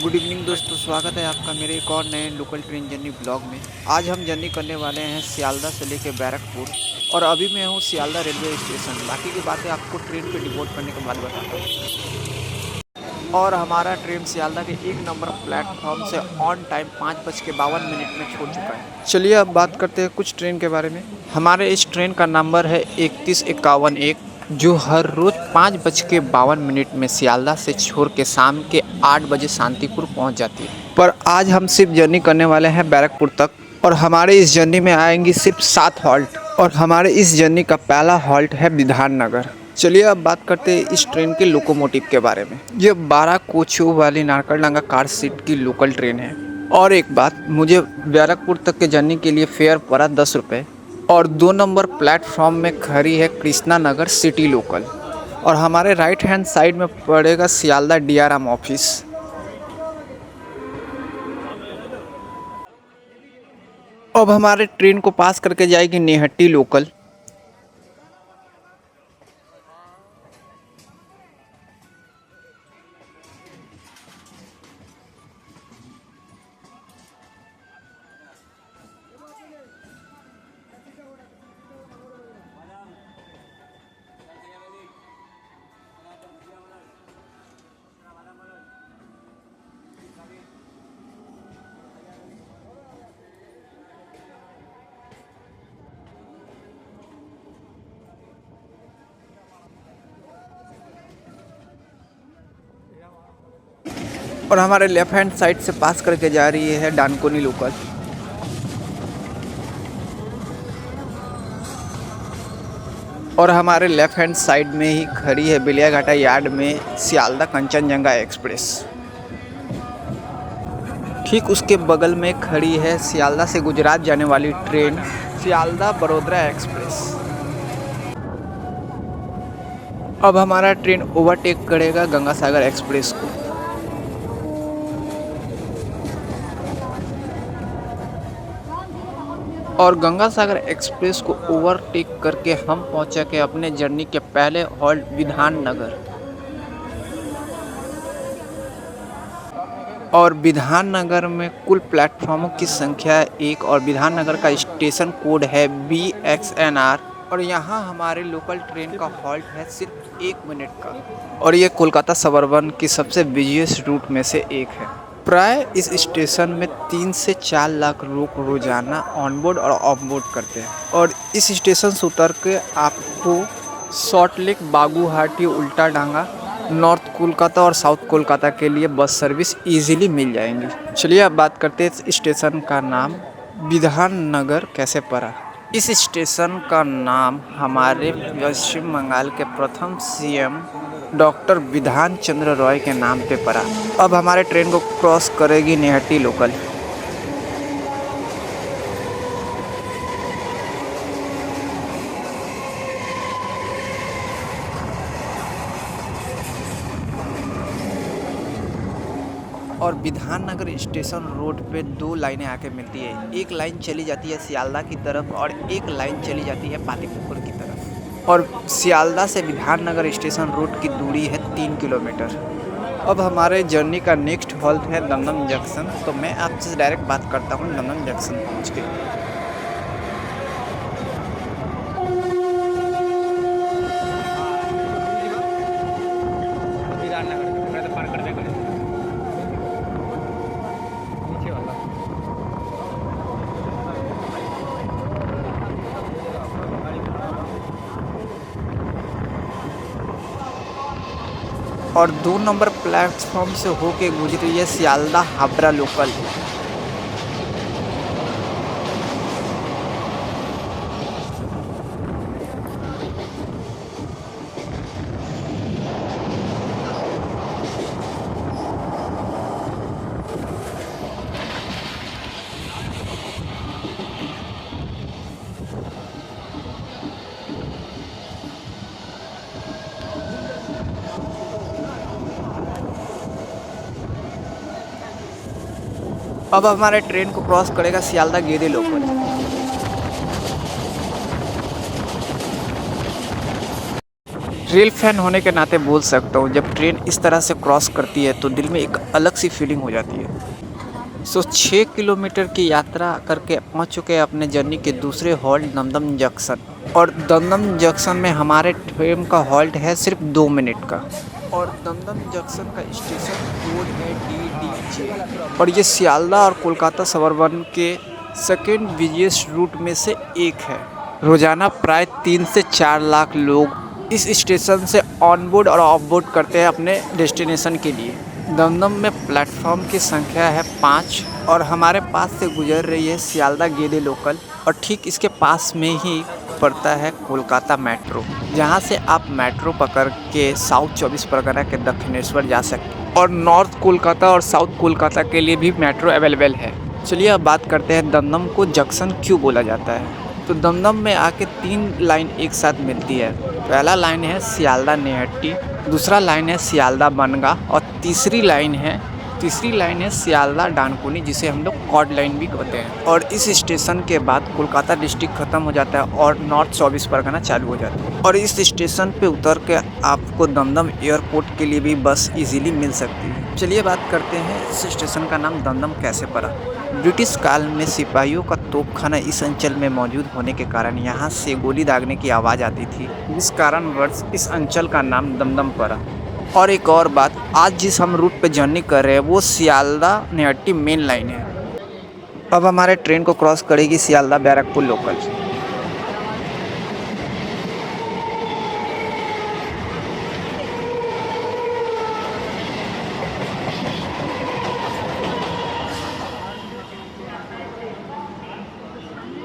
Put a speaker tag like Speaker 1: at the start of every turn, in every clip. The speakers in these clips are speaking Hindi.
Speaker 1: गुड इवनिंग दोस्तों, स्वागत है आपका मेरे एक और नए लोकल ट्रेन जर्नी ब्लॉग में। आज हम जर्नी करने वाले हैं सियालदह से लेकर बैरकपुर और अभी मैं हूँ सियालदह रेलवे स्टेशन। बाकी की बातें आपको ट्रेन पे डिपोर्ट करने के बाद बताता हूँ। और हमारा ट्रेन सियालदह के 1 नंबर प्लेटफॉर्म से ऑन टाइम 5:52 में छोड़ चुका है। चलिए अब बात करते हैं कुछ ट्रेन के बारे में। हमारे इस ट्रेन का नंबर है 3151, जो हर रोज 5:52 में सियालदह से छोड़ के शाम के 8 बजे शांतिपुर पहुंच जाती है। पर आज हम सिर्फ जर्नी करने वाले हैं बैरकपुर तक और हमारे इस जर्नी में आएंगी सिर्फ 7 हॉल्ट और हमारे इस जर्नी का पहला हॉल्ट है विधान नगर। चलिए अब बात करते हैं इस ट्रेन के लोकोमोटिव के बारे में। ये 12 कोचों वाली नारकलडांगा कार सीट की लोकल ट्रेन है। और एक बात, मुझे बैरकपुर तक के जर्नी के लिए फेयर पड़ा 10 रुपये और 2 नंबर प्लेटफॉर्म में खड़ी है कृष्णा नगर सिटी लोकल और हमारे राइट हैंड साइड में पड़ेगा सियालदह DRM ऑफिस। अब हमारे ट्रेन को पास करके जाएगी नेहट्टी लोकल। और हमारे लेफ्ट हैंड साइड से पास करके जा रही है डानकोनी लोकल। और हमारे लेफ्ट हैंड साइड में ही खड़ी है बेलियाघाटा यार्ड में सियालदह कंचनजंगा एक्सप्रेस। ठीक उसके बगल में खड़ी है सियालदह से गुजरात जाने वाली ट्रेन सियालदह बड़ोदरा एक्सप्रेस। अब हमारा ट्रेन ओवरटेक करेगा गंगा सागर एक्सप्रेस को। और गंगा सागर एक्सप्रेस को ओवरटेक करके हम पहुंचे के अपने जर्नी के पहले हॉल्ट विधान नगर। और विधान नगर में कुल प्लेटफॉर्मों की संख्या 1 और विधान नगर का स्टेशन कोड है BXNR। और यहाँ हमारे लोकल ट्रेन का हॉल्ट है सिर्फ 1 मिनट का और ये कोलकाता सबअर्बन की सबसे बिजिएस्ट रूट में से एक है। प्राय इस स्टेशन में 3 से 4 लाख लोग रोजाना ऑनबोर्ड और ऑफबोर्ड करते हैं। और इस स्टेशन से उतर के आपको सॉल्ट लेक, बागूहाटी, उल्टा डांगा, नॉर्थ कोलकाता और साउथ कोलकाता के लिए बस सर्विस इजीली मिल जाएंगी। चलिए अब बात करते हैं इस स्टेशन का नाम विधान नगर कैसे पड़ा। इस स्टेशन का नाम हमारे पश्चिम बंगाल के प्रथम CM डॉक्टर विधान चंद्र रॉय के नाम पे पड़ा। अब हमारे ट्रेन को क्रॉस करेगी नेहट्टी लोकल। और विधान नगर स्टेशन रोड पे 2 लाइनें आके मिलती है। एक लाइन चली जाती है सियालदह की तरफ और एक लाइन चली जाती है पालीपुर की तरफ। और सियालदह से विधान नगर स्टेशन रोड की दूरी है 3 किलोमीटर। अब हमारे जर्नी का नेक्स्ट हॉल्ट है दमदम जंक्शन। तो मैं आपसे डायरेक्ट बात करता हूँ दमदम जंक्शन पहुँच के। और 2 नंबर प्लेटफॉर्म से होके गुजरी है सियालदह हावड़ा लोकल। अब हमारे ट्रेन को क्रॉस करेगा सियालदह गेदे लोकल। रेल फैन होने के नाते बोल सकता हूँ, जब ट्रेन इस तरह से क्रॉस करती है तो दिल में एक अलग सी फीलिंग हो जाती है। 6 किलोमीटर की यात्रा करके पहुँच चुके हैं अपने जर्नी के दूसरे हॉल्ट दमदम जंक्शन। और दमदम जंक्शन में हमारे ट्रेन का हॉल्ट है सिर्फ 2 मिनट का। और दमदम जंक्शन का स्टेशन कोड है DDJ। और ये सियालदह और कोलकाता सबअर्बन के सेकेंड बिजिएस्ट रूट में से एक है। रोजाना प्राय 3 से 4 लाख लोग इस स्टेशन से ऑन बोर्ड और ऑफ बोर्ड करते हैं अपने डेस्टिनेशन के लिए। दमदम में प्लेटफॉर्म की संख्या है 5 और हमारे पास से गुजर रही है सियालदह गेदे लोकल। और ठीक इसके पास में ही पड़ता है कोलकाता मेट्रो, जहां से आप मेट्रो पकड़ के साउथ 24 परगना के दक्षिणेश्वर जा सकते हैं। और नॉर्थ कोलकाता और साउथ कोलकाता के लिए भी मेट्रो अवेलेबल है। चलिए अब बात करते हैं दमदम को जंक्शन क्यों बोला जाता है। तो दमदम में आके 3 लाइन एक साथ मिलती है। पहला लाइन है सियालदह नेहट्टी, दूसरा लाइन है सियालदह बनगा और तीसरी लाइन है सियालदह डानकुनी, जिसे हम लोग कॉर्ड लाइन भी कहते हैं। और इस स्टेशन के बाद कोलकाता डिस्ट्रिक्ट खत्म हो जाता है और नॉर्थ 24 परगना चालू हो जाता है। और इस स्टेशन पे उतर के आपको दमदम एयरपोर्ट के लिए भी बस इजीली मिल सकती है। चलिए बात करते हैं इस स्टेशन का नाम दमदम कैसे पड़ा। ब्रिटिश काल में सिपाहियों का तोपखाना इस अंचल में मौजूद होने के कारण यहाँ से गोली दागने की आवाज़ आती थी, जिस कारणवश इस अंचल का नाम दमदम पड़ा। और एक और बात, आज जिस हम रूट पे जर्नी कर रहे हैं वो सियालदह नेहट्टी मेन लाइन है। अब हमारे ट्रेन को क्रॉस करेगी सियालदह बैरकपुर लोकल।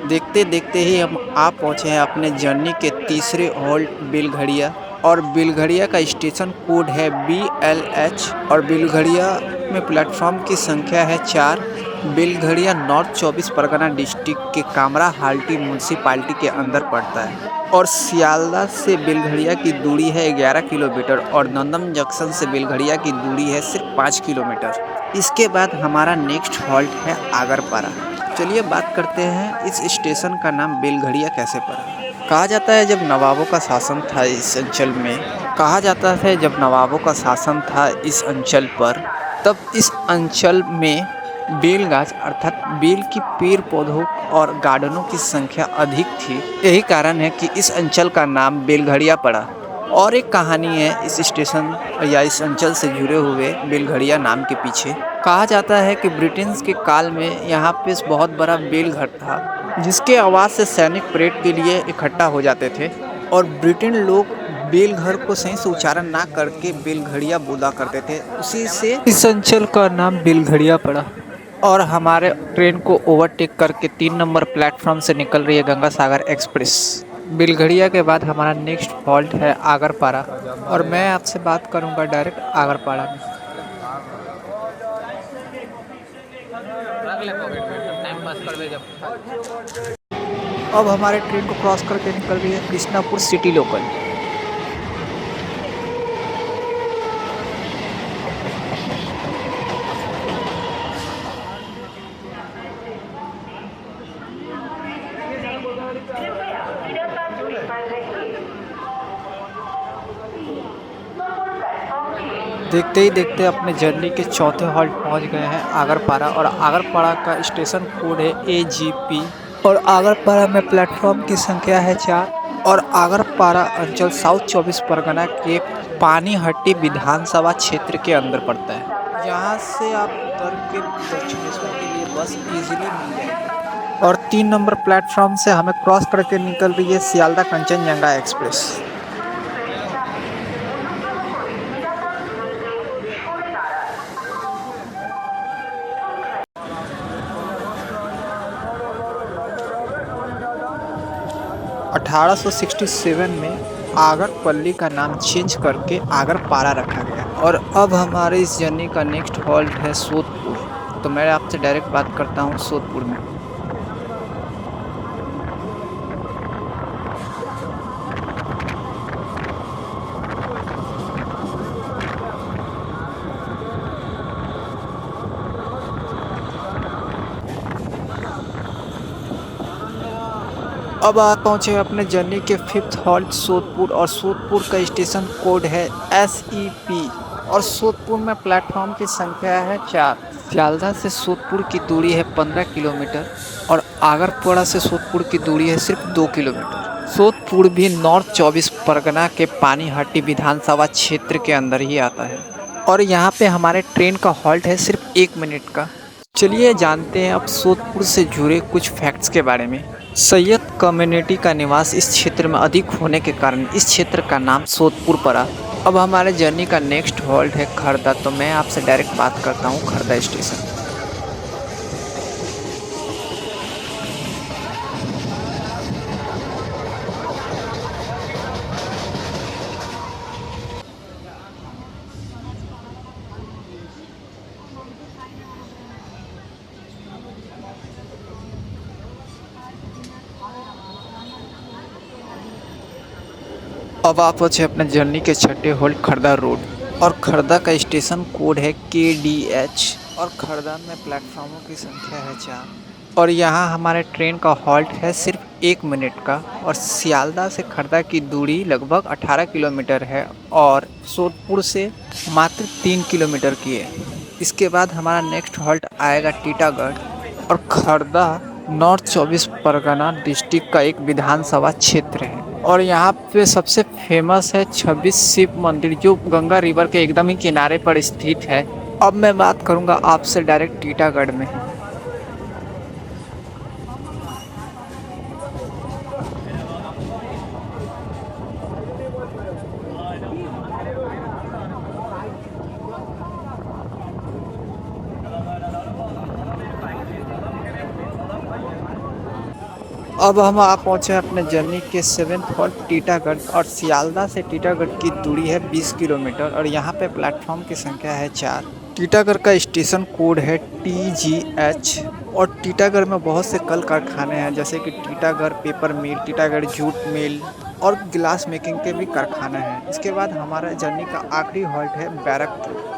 Speaker 1: देखते देखते ही हम आ पहुँचे हैं अपने जर्नी के तीसरे हॉल्ट बेलघड़िया। और बेलघड़िया का स्टेशन कोड है BLH। और बेलघड़िया में प्लेटफॉर्म की संख्या है 4। बेलघड़िया नॉर्थ 24 परगना डिस्ट्रिक्ट के कामरा हाल्टी म्यूनसिपाल्टी के अंदर पड़ता है। और सियालदह से बेलघड़िया की दूरी है 11 किलोमीटर और दमदम जंक्शन से बेलघड़िया की दूरी है सिर्फ 5 किलोमीटर। इसके बाद हमारा नेक्स्ट हॉल्ट है आगरपारा। चलिए बात करते हैं इस स्टेशन का नाम बेलघड़िया कैसे पड़ा। कहा जाता है जब नवाबों का शासन था इस अंचल पर, तब इस अंचल में बेलगाछ अर्थात बेल की पेड़ पौधों और गार्डनों की संख्या अधिक थी। यही कारण है कि इस अंचल का नाम बेलघड़िया पड़ा। और एक कहानी है इस स्टेशन या इस अंचल से जुड़े हुए बेलघड़िया नाम के पीछे। कहा जाता है कि ब्रिटेन के काल में यहाँ पे बहुत बड़ा बेलघर था, जिसके आवाज़ से सैनिक परेड के लिए इकट्ठा हो जाते थे। और ब्रिटेन लोग बेलघर को सही से उच्चारण ना करके बेलघड़िया बोला करते थे, उसी से इस अंचल का नाम बेलघड़िया पड़ा। और हमारे ट्रेन को ओवरटेक करके 3 नंबर प्लेटफॉर्म से निकल रही है गंगा सागर एक्सप्रेस। बेलघड़िया के बाद हमारा नेक्स्ट हॉल्ट है आगरपारा और मैं आपसे बात करूंगा डायरेक्ट आगरपारा में। अब हमारे ट्रेन को क्रॉस करके निकल रही है कृष्णापुर सिटी लोकल। देखते ही देखते अपने जर्नी के चौथे हॉल्ट पहुंच गए हैं आगरपारा। और आगरपारा का स्टेशन कोड है AGP। और आगरपारा में प्लेटफॉर्म की संख्या है 4। और आगरपारा अंचल साउथ 24 परगना के पानीहट्टी विधानसभा क्षेत्र के अंदर पड़ता है। यहाँ से आप उतर के दक्षिणेश्वर के लिए बस इजीली मिल जाएगी। और 3 नंबर प्लेटफॉर्म से हमें क्रॉस करके निकल रही है सियालदह कंचनजंगा एक्सप्रेस। अठारह 1867 में आगरपल्ली का नाम चेंज करके आगरपारा रखा गया। और अब हमारे इस जर्नी का नेक्स्ट हॉल्ट है सोदपुर। तो मैं आपसे डायरेक्ट बात करता हूँ सोदपुर में। अब आप पहुँचे अपने जर्नी के फिफ्थ हॉल्ट सोदपुर और सोदपुर का स्टेशन कोड है SEP और सोदपुर में प्लेटफॉर्म की संख्या है 4। सियालदह से सोदपुर की दूरी है 15 किलोमीटर और आगरपुरा से सोदपुर की दूरी है सिर्फ 2 किलोमीटर। सोदपुर भी नॉर्थ 24 परगना के पानीहाटी विधानसभा क्षेत्र के अंदर ही आता है और यहाँ पे हमारे ट्रेन का हॉल्ट है सिर्फ 1 मिनट का। चलिए जानते हैं अब सोदपुर से जुड़े कुछ फैक्ट्स के बारे में। सैयद कम्युनिटी का निवास इस क्षेत्र में अधिक होने के कारण इस क्षेत्र का नाम सोदपुर पड़ा। अब हमारे जर्नी का नेक्स्ट हॉल्ट है खरदा, तो मैं आपसे डायरेक्ट बात करता हूँ खरदा स्टेशन। अब आप पहुँचे अपने जर्नी के छठे होल्ड खरदा रोड और खरदा का स्टेशन कोड है KDH और खरदा में प्लेटफॉर्मों की संख्या है 4 और यहाँ हमारे ट्रेन का हॉल्ट है सिर्फ 1 मिनट का और सियालदह से खरदा की दूरी लगभग 18 किलोमीटर है और सोदपुर से मात्र 3 किलोमीटर की है। इसके बाद हमारा नेक्स्ट हॉल्ट आएगा टीटागढ़ और खरदा नॉर्थ 24 परगना डिस्ट्रिक्ट का एक विधानसभा क्षेत्र है और यहाँ पे सबसे फेमस है 26 शिव मंदिर जो गंगा रिवर के एकदम ही किनारे पर स्थित है। अब मैं बात करूँगा आपसे डायरेक्ट टीटागढ़ में। अब हम आप पहुँचे अपने जर्नी के 7th हॉल्ट टीटागढ़ और सियालदह से टीटागढ़ की दूरी है 20 किलोमीटर और यहाँ पे प्लेटफॉर्म की संख्या है 4। टीटागढ़ का स्टेशन कोड है TGH और टीटागढ़ में बहुत से कल कारखाने हैं जैसे कि टीटागढ़ पेपर मिल, टीटागढ़ जूट मिल और गिलास मेकिंग के भी कारखाने हैं। इसके बाद हमारा जर्नी का आखिरी हॉल्ट है बैरकपुर।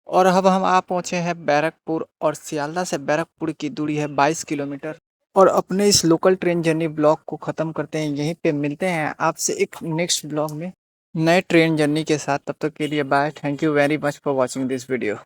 Speaker 1: और अब हम आ पहुँचे हैं बैरकपुर और सियालदह से बैरकपुर की दूरी है 22 किलोमीटर और अपने इस लोकल ट्रेन जर्नी ब्लॉग को ख़त्म करते हैं यहीं पे। मिलते हैं आपसे एक नेक्स्ट ब्लॉग में नए ट्रेन जर्नी के साथ। तब तक के लिए bye. Thank you very much for watching this video.